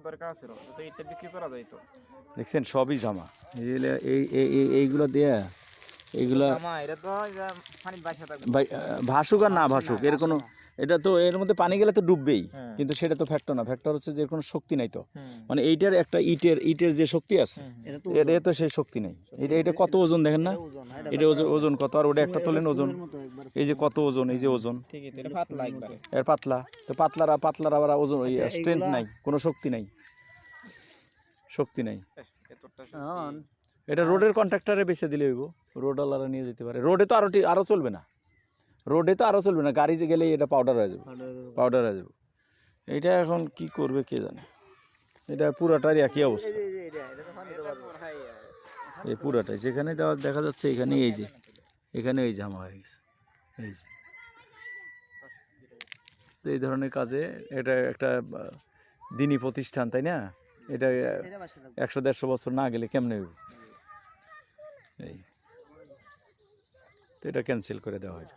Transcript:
দরকার আছে তো এটা বিক্রি করা যায় তো। দেখছেন সবই জামা, এইগুলো দিয়ে এইগুলা এটা তো পানি বাইসা থাকবে। ভাসুক আর না ভাসুক এর কোনো, এটা তো এর মধ্যে পানি গেলে তো ডুববেই, হ্যাঁ। কিন্তু সেটা তো ফ্যাক্টর না, ফ্যাক্টর হচ্ছে যে কোনো শক্তি নাই তো। হুম। মানে এইটার একটা ইটের যে শক্তি আছে এটা তো সেই শক্তি নাই। এটা কত ওজন দেখেন না, এটা ওজন কত, আর ওটা একটা তোলেন ওজন, এই যে কত ওজন, এই যে ওজন ঠিকই তো, এটা পাতলা একবারে। এর পাতলা, তো পাতলার আবার ওজন স্ট্রেংথ নাই, কোনো শক্তি নাই, শক্তি নাই। এতটা এটা রোডের কন্ট্রাক্টরে বেচে দিলে হইব, রোডওয়ালারা নিয়ে যেতে পারে। রোডে তো আরো চলবে না, রোডে তো আরো চলবে না, গাড়ি যে গেলেই এটা পাউডার হয়ে যাবে, পাউডার হয়ে যাবে। এটা এখন কি করবে কে জানে, এটা পুরাটারই একই অবস্থা, এই পুরাটাই যেখানে দেখা যাচ্ছে এখানে, এই যে এখানে এই জামা হয়ে গেছে, এই যে। তো এই ধরনের কাজে এটা একটা দিনী প্রতিষ্ঠান, তাই না? এটা 100-150 বছর না গেলে কেমনে হইব? এই তো এটা ক্যান্সেল করে দেওয়া হয়।